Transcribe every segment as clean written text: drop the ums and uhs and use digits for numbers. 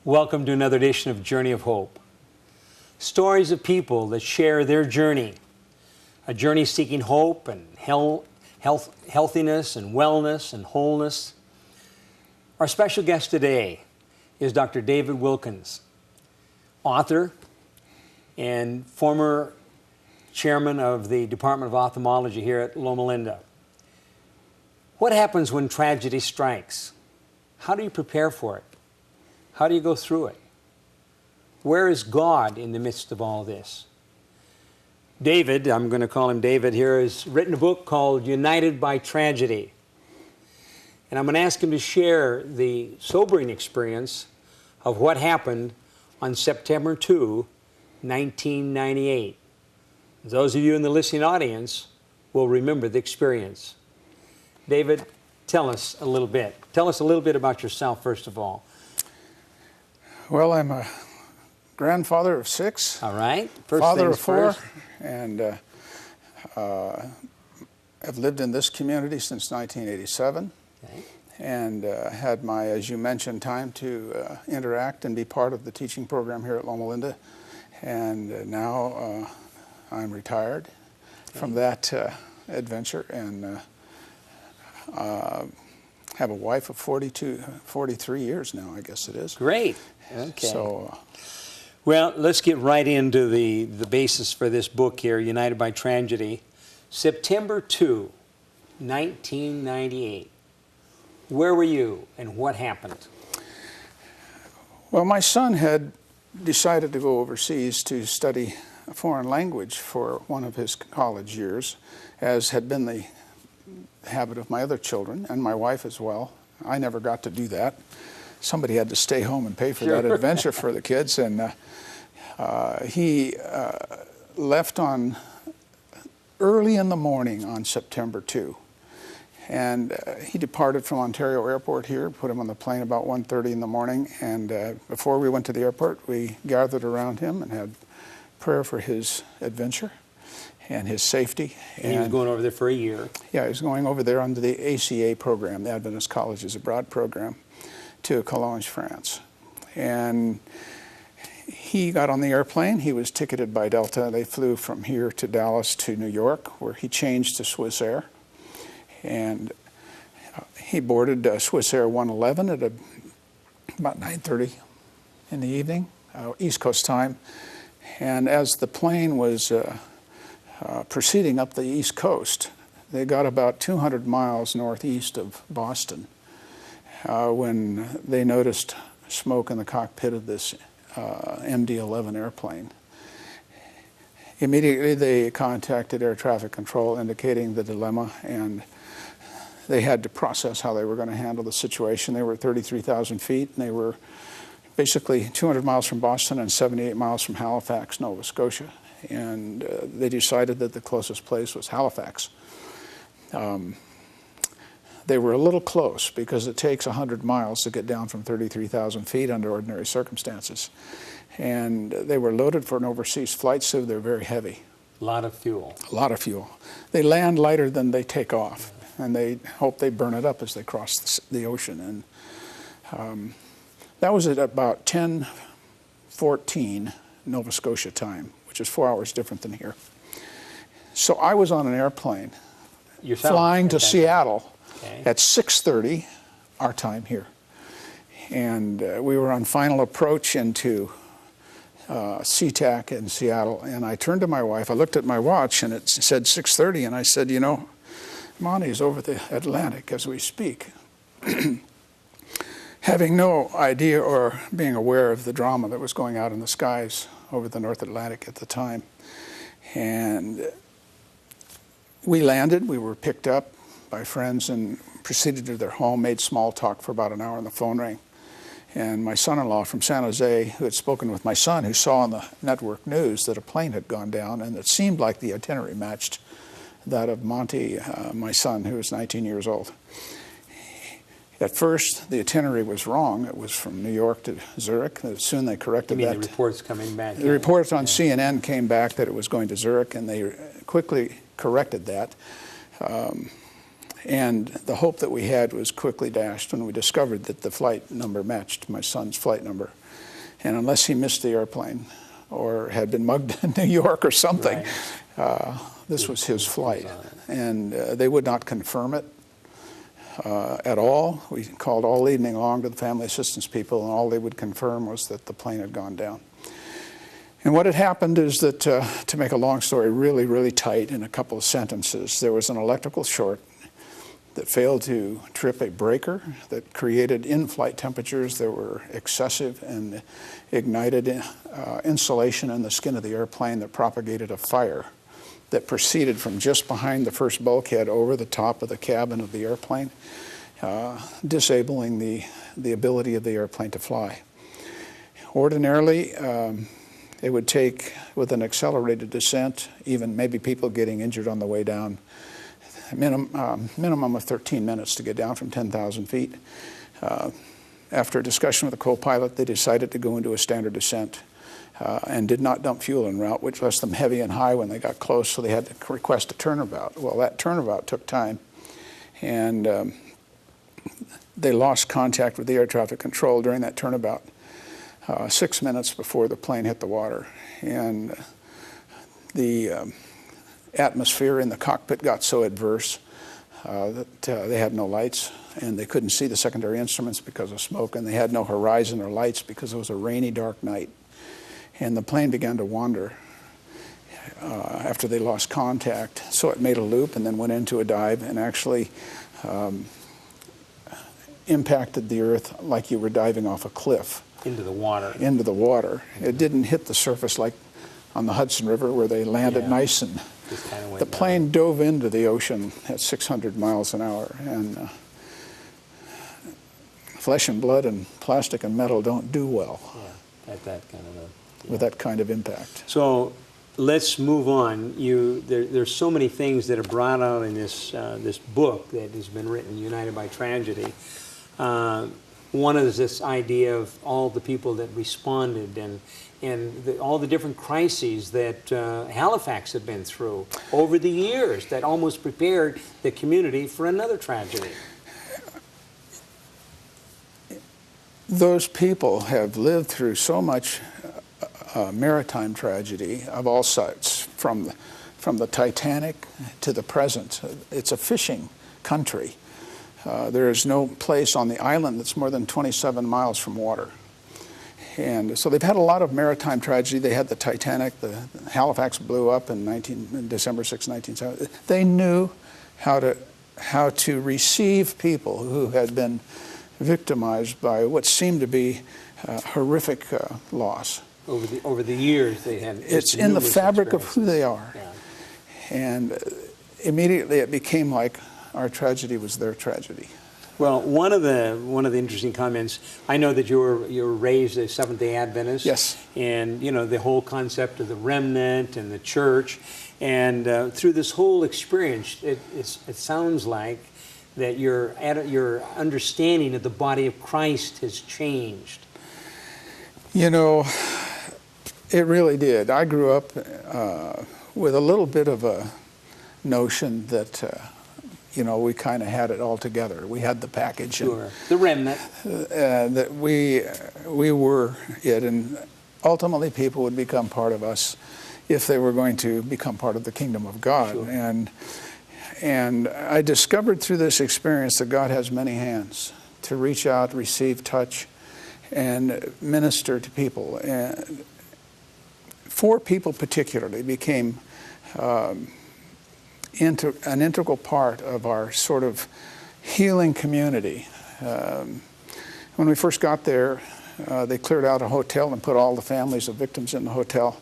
Welcome to another edition of Journey of Hope. Stories of people that share their journey, a journey seeking hope and healthiness and wellness and wholeness. Our special guest today is Dr. David Wilkins, author and former chairman of the Department of Ophthalmology here at Loma. What happens when tragedy strikes? How do you prepare for it? How do you go through it? Where is God in the midst of all this? David, I'm going to call him David here, has written a book called United by Tragedy. And I'm going to ask him to share the sobering experience of what happened on September 2, 1998. Those of you in the listening audience will remember the experience. David, tell us a little bit. Tell us a little bit about yourself, first of all. Well, I'm a grandfather of 6. All right. Father of 4. And I've lived in this community since 1987. Okay. And had my, as you mentioned, time to interact and be part of the teaching program here at Loma. And now I'm retired from that adventure and have a wife of 43 years now, I guess it is. Great. Okay. So, well, let's get right into the basis for this book here, United by Tragedy. September 2, 1998. Where were you and what happened? Well, my son had decided to go overseas to study a foreign language for one of his college years, as had been the habit of my other children and my wife as well. I never got to do that. Somebody had to stay home and pay for that adventure for the kids, and he left on early in the morning on September 2. And he departed from Ontario Airport here, put him on the plane about 1:30 in the morning, and before we went to the airport, we gathered around him and had prayer for his adventure and his safety. And he was going over there for a year. Yeah, he was going over there under the ACA program, the Adventist Colleges Abroad program, to Cologne, France. And he got on the airplane. He was ticketed by Delta. They flew from here to Dallas to New York, where he changed to Swiss Air. And he boarded Swiss Air 111 at about 9:30 in the evening, East Coast time. And as the plane was proceeding up the East Coast, they got about 200 miles northeast of Boston when they noticed smoke in the cockpit of this MD-11 airplane. Immediately they contacted air traffic control indicating the dilemma, and they had to process how they were going to handle the situation. They were at 33,000 feet, and they were basically 200 miles from Boston and 78 miles from Halifax, Nova Scotia. And they decided that the closest place was Halifax. They were a little close because it takes 100 miles to get down from 33,000 feet under ordinary circumstances. And they were loaded for an overseas flight, so they're very heavy. A lot of fuel. A lot of fuel. They land lighter than they take off, and they hope they burn it up as they cross the ocean. And that was at about 10:14 Nova Scotia time, which is 4 hours different than here. So I was on an airplane flying to Seattle at 6:30 our time here. And we were on final approach into SeaTac in Seattle, and I turned to my wife. I looked at my watch, and it said 6:30, and I said, you know, Monty's over the Atlantic as we speak. Having no idea or being aware of the drama that was going out in the skies over the North Atlantic at the time. And we landed. We were picked up by friends and proceeded to their home, made small talk for about an hour, and the phone rang. And my son-in-law from San Jose, who had spoken with my son, who saw on the network news that a plane had gone down, and it seemed like the itinerary matched that of Monty, my son, who was 19 years old. At first, the itinerary was wrong. It was from New York to Zurich. Soon they corrected that. You mean the reports coming back? The reports on CNN came back that it was going to Zurich, and they quickly corrected that. And the hope that we had was quickly dashed when we discovered that the flight number matched my son's flight number. And unless he missed the airplane or had been mugged in New York or something, this was his flight. And they would not confirm it at all. We called all evening long to the family assistance people, and all they would confirm was that the plane had gone down. And what had happened is that, to make a long story really, really tight in a couple of sentences, there was an electrical short that failed to trip a breaker that created in-flight temperatures that were excessive and ignited insulation in the skin of the airplane that propagated a fire that proceeded from just behind the first bulkhead over the top of the cabin of the airplane, disabling the ability of the airplane to fly. Ordinarily, it would take, with an accelerated descent, even maybe people getting injured on the way down, minimum of 13 minutes to get down from 10,000 feet. After a discussion with the co-pilot, they decided to go into a standard descent and did not dump fuel en route, which left them heavy and high when they got close, so they had to request a turnabout. Well, that turnabout took time, and they lost contact with the air traffic control during that turnabout 6 minutes before the plane hit the water. And the atmosphere in the cockpit got so adverse that they had no lights, and they couldn't see the secondary instruments because of smoke, and they had no horizon or lights because it was a rainy, dark night. And the plane began to wander after they lost contact. So it made a loop and then went into a dive and actually impacted the earth like you were diving off a cliff. Into the water. Into the water. It didn't hit the surface like on the Hudson River where they landed nice, and the plane dove into the ocean at 600 miles an hour. And flesh and blood and plastic and metal don't do well at that kind of with that kind of impact. So let's move on. There's so many things that are brought out in this this book that has been written, United by Tragedy. One is this idea of all the people that responded and all the different crises that Halifax had been through over the years that almost prepared the community for another tragedy. Those people have lived through so much maritime tragedy of all sorts, from the Titanic to the present. It's a fishing country. There is no place on the island that's more than 27 miles from water. And so they've had a lot of maritime tragedy. They had the Titanic, the Halifax blew up in December 6, 1970. They knew how to receive people who had been victimized by what seemed to be horrific loss. Over the years they had. It's in the fabric of who they are. Yeah. And immediately it became like our tragedy was their tragedy. Well, one of the interesting comments, I know that you were raised a Seventh-day Adventist. Yes. And you know the whole concept of the remnant and the church, and through this whole experience, it sounds like that your understanding of the body of Christ has changed. You know, it really did. I grew up with a little bit of a notion that you know, we kind of had it all together. We had the package. Sure. And, the remnant. That we were it, and ultimately people would become part of us if they were going to become part of the kingdom of God. Sure. And I discovered through this experience that God has many hands to reach out, receive, touch, and minister to people. And 4 people particularly became an integral part of our sort of healing community. When we first got there, they cleared out a hotel and put all the families of victims in the hotel.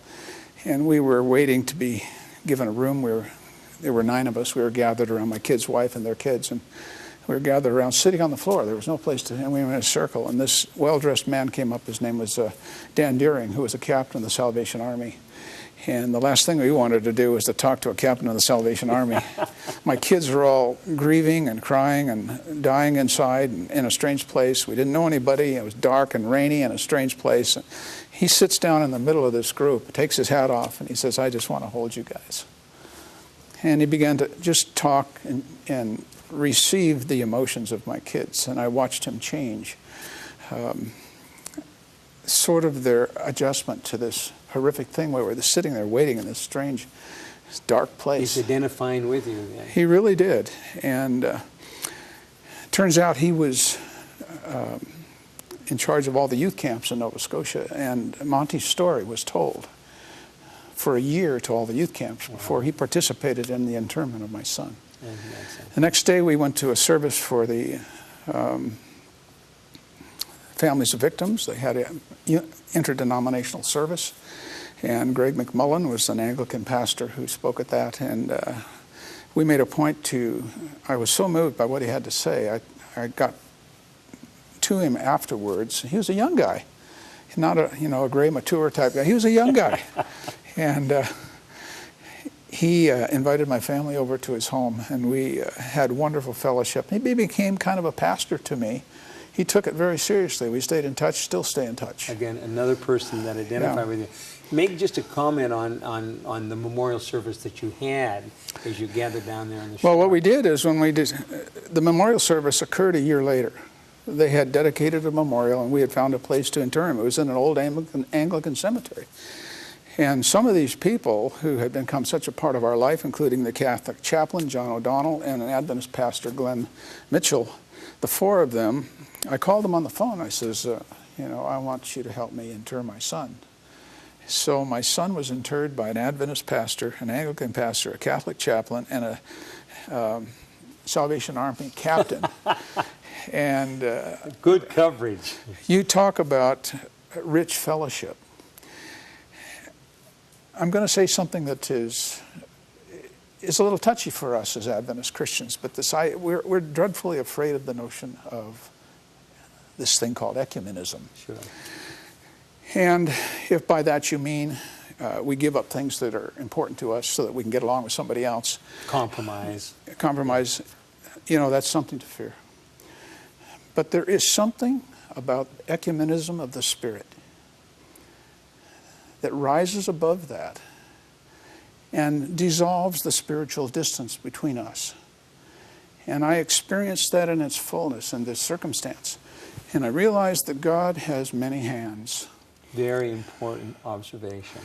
And we were waiting to be given a room. There were 9 of us. We were gathered around, my kid's wife and their kids, and we were gathered around, sitting on the floor. There was no place to, and we were in a circle. And this well-dressed man came up. His name was Dan Deering, who was a captain in the Salvation Army. And the last thing we wanted to do was to talk to a captain of the Salvation Army. My kids were all grieving and crying and dying inside in a strange place. We didn't know anybody. It was dark and rainy in a strange place. He sits down in the middle of this group, takes his hat off, and he says, "I just want to hold you guys." And he began to just talk and received the emotions of my kids, and I watched him change. Sort of their adjustment to this horrific thing where we're sitting there waiting in this strange, dark place. He's identifying with you then. He really did. And turns out he was in charge of all the youth camps in Nova Scotia, and Monty's story was told for a year to all the youth camps before he participated in the internment of my son. The next day we went to a service for the families of victims. They had an interdenominational service, and Greg McMullen was an Anglican pastor who spoke at that, and we made a point to, I was so moved by what he had to say, I got to him afterwards. He was a young guy, not a gray, mature type guy. He was a young guy. And he invited my family over to his home, and we had wonderful fellowship. He became kind of a pastor to me. He took it very seriously. We stayed in touch, still stay in touch. Again, another person that identified with you. Make just a comment on the memorial service that you had as you gathered down there on the shore. Well, what we did is when we did, the memorial service occurred a year later. They had dedicated a memorial, and we had found a place to inter him. It was in an old Anglican cemetery. And some of these people who had become such a part of our life, including the Catholic chaplain, John O'Donnell, and an Adventist pastor, Glenn Mitchell, the four of them, I called them on the phone. I says, I want you to help me inter my son. So my son was interred by an Adventist pastor, an Anglican pastor, a Catholic chaplain, and a Salvation Army captain. And good coverage. You talk about rich fellowship. I'm going to say something that is a little touchy for us as Adventist Christians, but we're dreadfully afraid of the notion of this thing called ecumenism. Sure. And if by that you mean we give up things that are important to us so that we can get along with somebody else. Compromise. Compromise, that's something to fear. But there is something about ecumenism of the Spirit that rises above that and dissolves the spiritual distance between us. And I experienced that in its fullness in this circumstance. And I realized that God has many hands. Very important observation.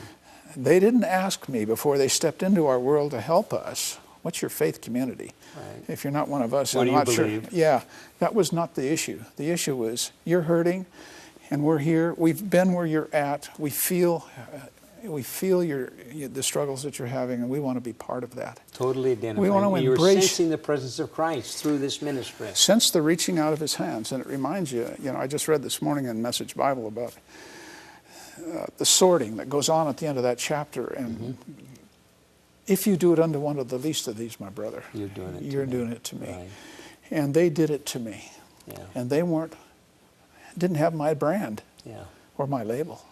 They didn't ask me before they stepped into our world to help us, what's your faith community? Right. If you're not one of us, What I'm do you not believe? sure. Yeah, that was not the issue. The issue was, you're hurting, and we're here. We've been where you're at. We feel the struggles that you're having, and we want to be part of that. Totally identifying. We want to You're embrace, sensing the presence of Christ through this ministry. sense the reaching out of His hands, and it reminds you. I just read this morning in Message Bible about the sorting that goes on at the end of that chapter, and if you do it unto one of the least of these, my brother, you're doing it to me. Right. And they did it to me. Yeah. And they didn't have my brand or my label.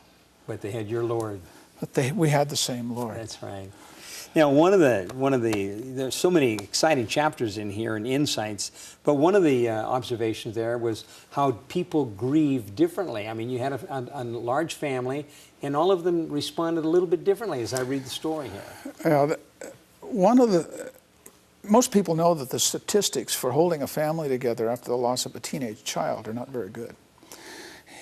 But they had your Lord. But we had the same Lord. That's right. Now, there's so many exciting chapters in here and insights, but one of the observations there was how people grieve differently. I mean, you had a large family, and all of them responded a little bit differently as I read the story here. Most people know that the statistics for holding a family together after the loss of a teenage child are not very good.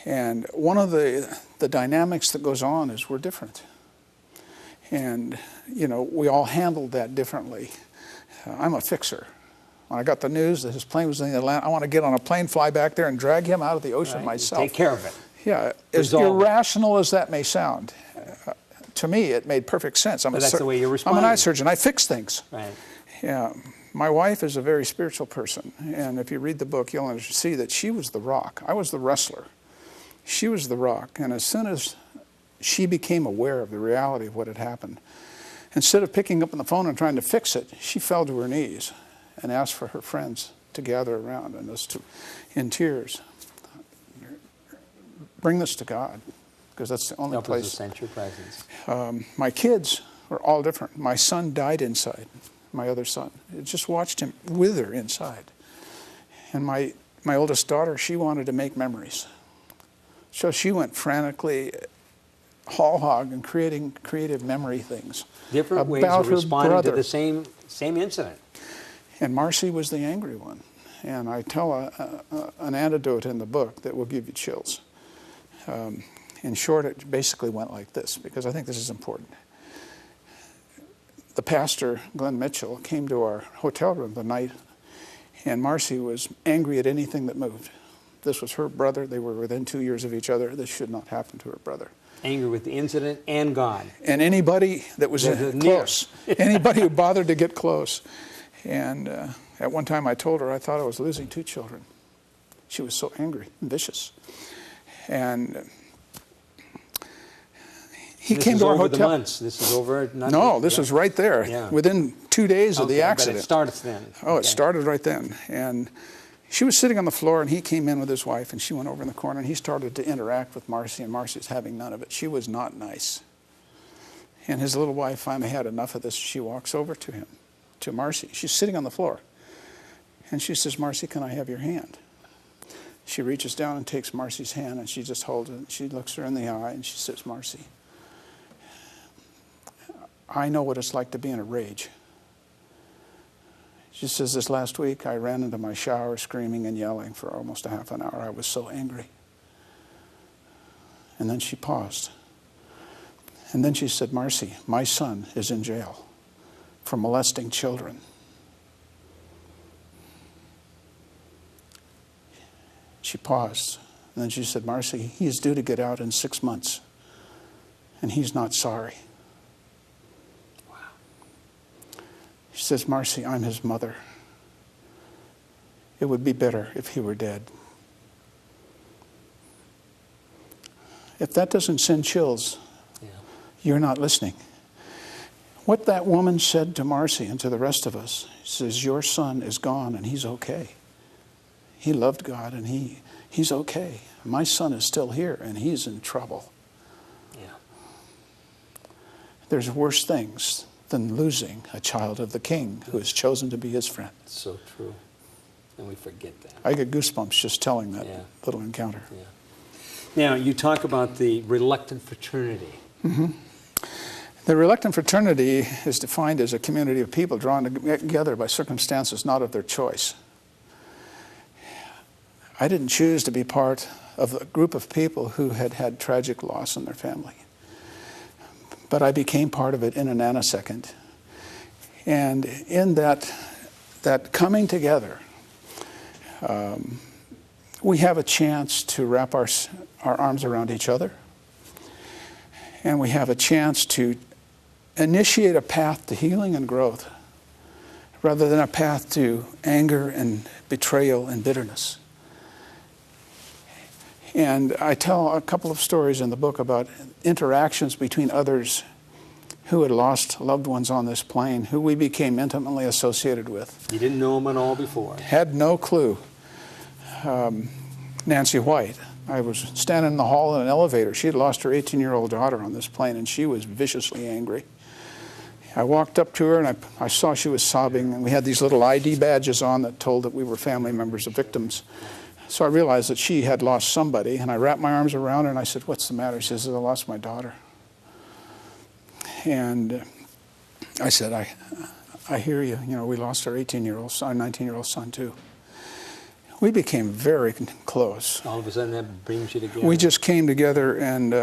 And one of the dynamics that goes on is we're different. And, we all handled that differently. I'm a fixer. When I got the news that his plane was in the Atlantic, I want to get on a plane, fly back there, and drag him out of the ocean myself. Take care of it. Yeah, as irrational as that may sound, to me it made perfect sense. But that's the way you respond. I'm an eye surgeon. I fix things. Right. Yeah. My wife is a very spiritual person, and if you read the book, you'll see that she was the rock. I was the wrestler. She was the rock, and as soon as she became aware of the reality of what had happened, instead of picking up on the phone and trying to fix it, she fell to her knees and asked for her friends to gather around and us in tears. Bring this to God, because that's the only place. Sense your presence. My kids were all different. My son died inside, my other son. I just watched him wither inside. And my oldest daughter, she wanted to make memories. So she went frantically whole hog and creating creative memory things. Different ways of responding to the same incident. And Marcy was the angry one. And I tell an anecdote in the book that will give you chills. In short, it basically went like this, because I think this is important. The pastor, Glenn Mitchell, came to our hotel room the night, and Marcy was angry at anything that moved. This was her brother. They were within 2 years of each other. This should not happen to her brother. Angry with the incident and God. And anybody that was close. Anybody who bothered to get close. And at one time I told her I thought I was losing 2 children. She was so angry and vicious. And he came to our hotel. This is over the months. This is over. No, this was right there. Yeah. Within 2 days of the accident. But it starts then. Oh, it started right then. And she was sitting on the floor, and he came in with his wife, and she went over in the corner, and he started to interact with Marcy, and Marcy was having none of it. She was not nice. And his little wife finally had enough of this. She walks over to him, to Marcy. She's sitting on the floor. And she says, "Marcy, can I have your hand?" She reaches down and takes Marcy's hand, and she just holds it. She looks her in the eye, and she says, "Marcy, I know what it's like to be in a rage." She says, "This last week, I ran into my shower screaming and yelling for almost a half an hour. I was so angry." And then she paused. And then she said, "Marcy, my son is in jail for molesting children." She paused. And then she said, "Marcy, he is due to get out in 6 months. And he's not sorry." She says, "Marcy, I'm his mother. It would be better if he were dead." If that doesn't send chills, you're not listening. What that woman said to Marcy and to the rest of us, she says, "Your son is gone and he's okay. He loved God and he's okay. My son is still here and he's in trouble." Yeah. There's worse things than losing a child of the King who has chosen to be his friend. So true. And we forget that. I get goosebumps just telling that little encounter. Yeah. Now, you talk about the reluctant fraternity. Mm-hmm. The reluctant fraternity is defined as a community of people drawn together by circumstances not of their choice. I didn't choose to be part of a group of people who had had tragic loss in their family. But I became part of it in a nanosecond. And in that coming together, we have a chance to wrap our arms around each other. And we have a chance to initiate a path to healing and growth rather than a path to anger and betrayal and bitterness. And I tell a couple of stories in the book about interactions between others who had lost loved ones on this plane, who we became intimately associated with. You didn't know them at all before? Had no clue. Nancy White. I was standing in the hall in an elevator. She had lost her 18-year-old daughter on this plane, and she was viciously angry. I walked up to her, and I saw she was sobbing, and we had these little ID badges on that told that we were family members of victims. So I realized that she had lost somebody, and I wrapped my arms around her, and I said, "What's the matter?" She says, "I lost my daughter." And I said, I hear you. You know, we lost our 18-year-old son, 19-year-old son, too. We became very close. All of a sudden, that brings you together. We just came together, and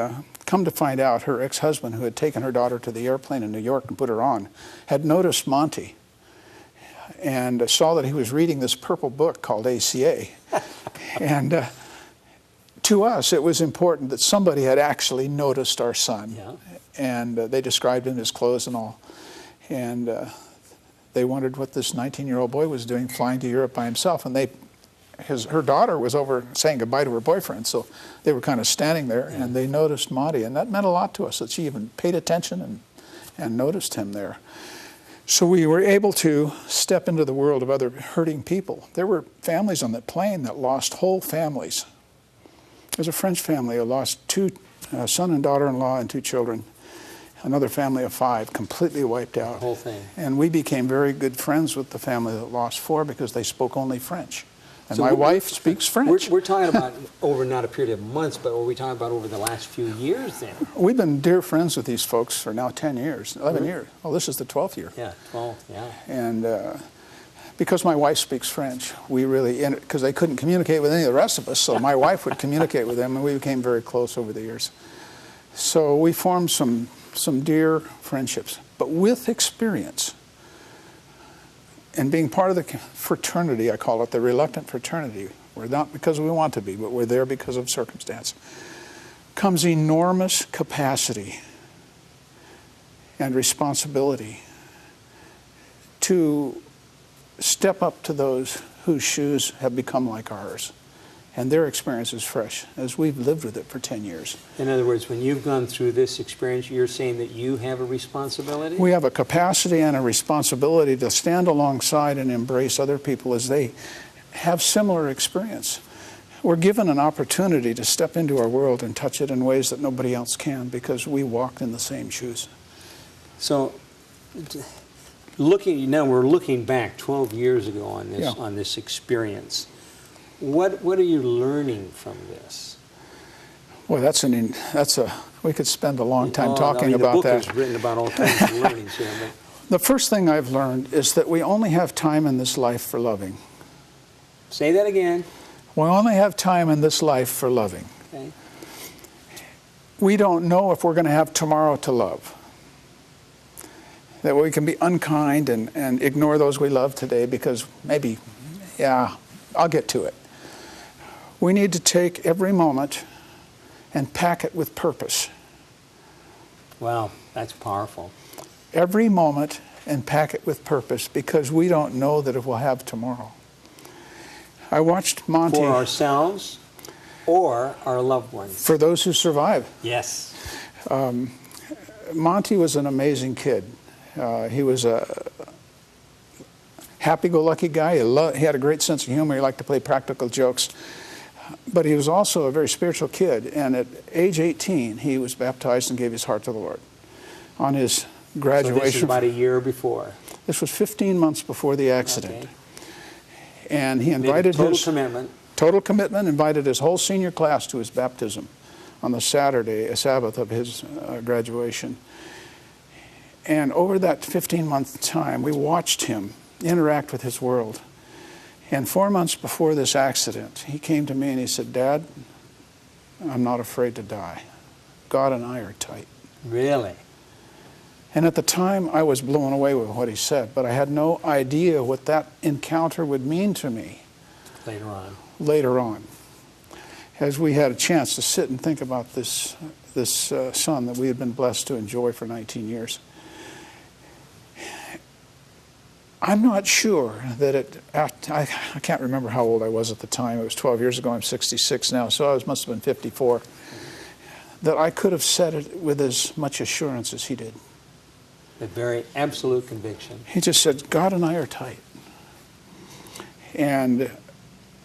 come to find out, her ex-husband, who had taken her daughter to the airplane in New York and put her on, had noticed Monty and saw that he was reading this purple book called ACA. And to us, it was important that somebody had actually noticed our son. Yeah. And they described him, his clothes and all. And they wondered what this 19-year-old boy was doing flying to Europe by himself. And her daughter was over saying goodbye to her boyfriend. So they were kind of standing there, and they noticed Monty. And that meant a lot to us, that she even paid attention and noticed him there. So we were able to step into the world of other hurting people. There were families on that plane that lost whole families. There's a French family who lost two son and daughter-in-law and 2 children. Another family of 5 completely wiped out. The whole thing. And we became very good friends with the family that lost 4 because they spoke only French. And So my wife speaks French. We're talking about over not a period of months, but are we talking about over the last few years then? We've been dear friends with these folks for now 10 years, 11 years. Oh, this is the 12th year. Yeah, 12, yeah. And Because my wife speaks French, we really, because they couldn't communicate with any of the rest of us, so my wife would communicate with them, and we became very close over the years. So we formed some dear friendships. But with experience, and being part of the fraternity, I call it the reluctant fraternity, we're not because we want to be, but we're there because of circumstance, comes enormous capacity and responsibility to step up to those whose shoes have become like ours. And their experience is fresh, as we've lived with it for 10 years. In other words, when you've gone through this experience, you're saying that you have a responsibility? We have a capacity and a responsibility to stand alongside and embrace other people as they have similar experience. We're given an opportunity to step into our world and touch it in ways that nobody else can because we walked in the same shoes. So, now we're looking back 12 years ago on this, on this experience. What are you learning from this? Well, we could spend a long time talking about that. The book is written about all kinds of learnings here. But the first thing I've learned is that we only have time in this life for loving. say that again. We only have time in this life for loving. Okay. We don't know if we're going to have tomorrow to love. That we can be unkind and ignore those we love today because maybe, yeah, I'll get to it. We need to take every moment and pack it with purpose. Wow, that's powerful. Every moment and pack it with purpose because we don't know that it will have tomorrow. I watched Monty. For ourselves or our loved ones. For those who survive. Yes. Monty was an amazing kid. He was a happy-go-lucky guy. He had a great sense of humor. He liked to play practical jokes. But he was also a very spiritual kid. And at age 18, he was baptized and gave his heart to the Lord. On his graduation. So this is about a year before. This was 15 months before the accident. Okay. And he invited total commitment, invited his whole senior class to his baptism on the Sabbath of his graduation. And over that 15-month time, we watched him interact with his world. And 4 months before this accident, he came to me and he said, "Dad, I'm not afraid to die. God and I are tight." Really? And at the time, I was blown away with what he said, but I had no idea what that encounter would mean to me. Later on. As we had a chance to sit and think about this son that we had been blessed to enjoy for 19 years. I'm not sure that I can't remember how old I was at the time. It was 12 years ago. I'm 66 now, so I must have been 54. That I could have said it with as much assurance as he did. A very absolute conviction. He just said, "God and I are tight." And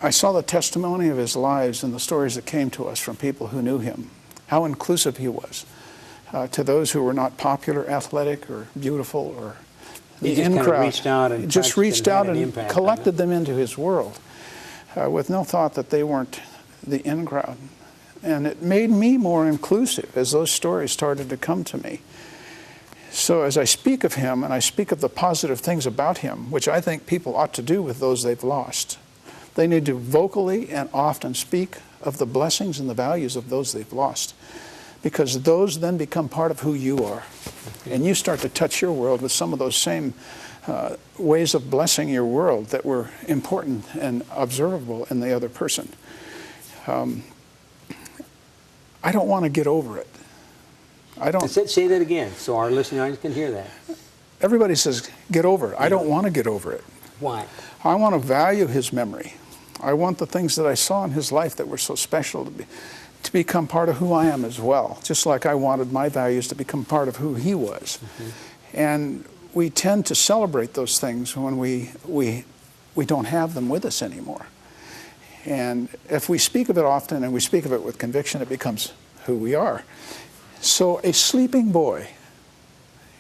I saw the testimony of his lives and the stories that came to us from people who knew him, how inclusive he was to those who were not popular, athletic, or beautiful, or the in crowd. He just reached out and collected them into his world with no thought that they weren't the in crowd. And it made me more inclusive as those stories started to come to me. So as I speak of him and I speak of the positive things about him, which I think people ought to do with those they've lost, they need to vocally and often speak of the blessings and the values of those they've lost, because those then become part of who you are. And you start to touch your world with some of those same ways of blessing your world that were important and observable in the other person. I don't want to get over it. I don't. Say that again so our listening audience can hear that. Everybody says, get over it. I don't want to get over it. Why? I want to value his memory. I want the things that I saw in his life that were so special to become part of who I am as well, just like I wanted my values to become part of who he was. Mm-hmm. And we tend to celebrate those things when we don't have them with us anymore. And if we speak of it often and we speak of it with conviction, it becomes who we are. So a sleeping boy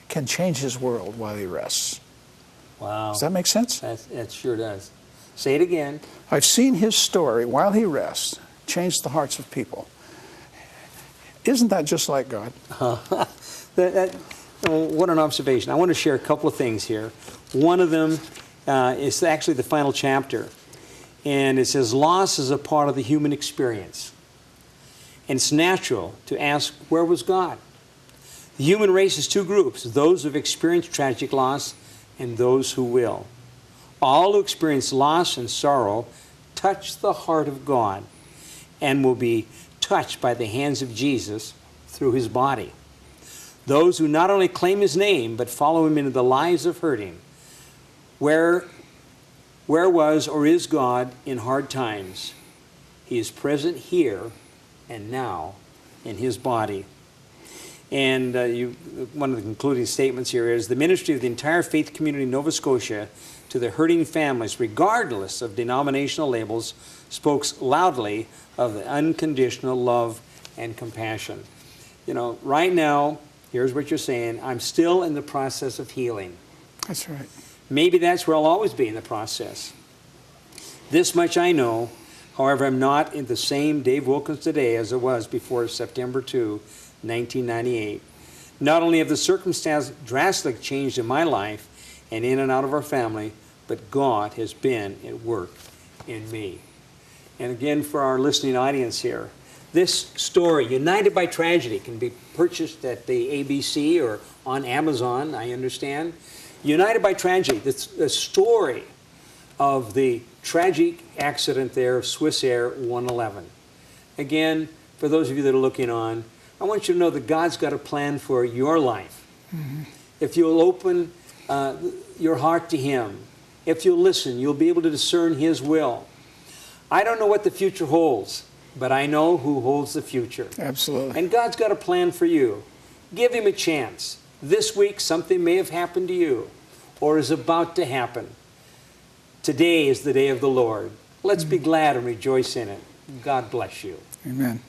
can change his world while he rests. Wow. Does that make sense? That sure does. Say it again. I've seen his story, while he rests, change the hearts of people. Isn't that just like God? What an observation. I want to share a couple of things here. One of them It's actually the final chapter. And it says, loss is a part of the human experience. And it's natural to ask, where was God? The human race is two groups, those who have experienced tragic loss and those who will. All who experience loss and sorrow touch the heart of God and will be touched by the hands of Jesus through his body. Those who not only claim his name, but follow him into the lives of hurting. Where was or is God in hard times? He is present here and now in his body. And one of the concluding statements here is, the ministry of the entire faith community in Nova Scotia to the hurting families, regardless of denominational labels, spoke loudly of the unconditional love and compassion. You know, right now, here's what you're saying, I'm still in the process of healing. That's right. Maybe that's where I'll always be in the process. This much I know, however, I'm not in the same Dave Wilkins today as I was before September 2, 1998. Not only have the circumstances drastically changed in my life and in and out of our family, but God has been at work in me. And again, for our listening audience here, this story, United by Tragedy, can be purchased at the ABC or on Amazon, I understand. United by Tragedy, the story of the tragic accident there of Swiss Air 111. Again, for those of you that are looking on, I want you to know that God's got a plan for your life. Mm-hmm. If you'll open your heart to him, if you'll listen, you'll be able to discern his will. I don't know what the future holds, but I know who holds the future. Absolutely. And God's got a plan for you. Give him a chance. This week, something may have happened to you or is about to happen. Today is the day of the Lord. Let's be glad and rejoice in it. God bless you. Amen.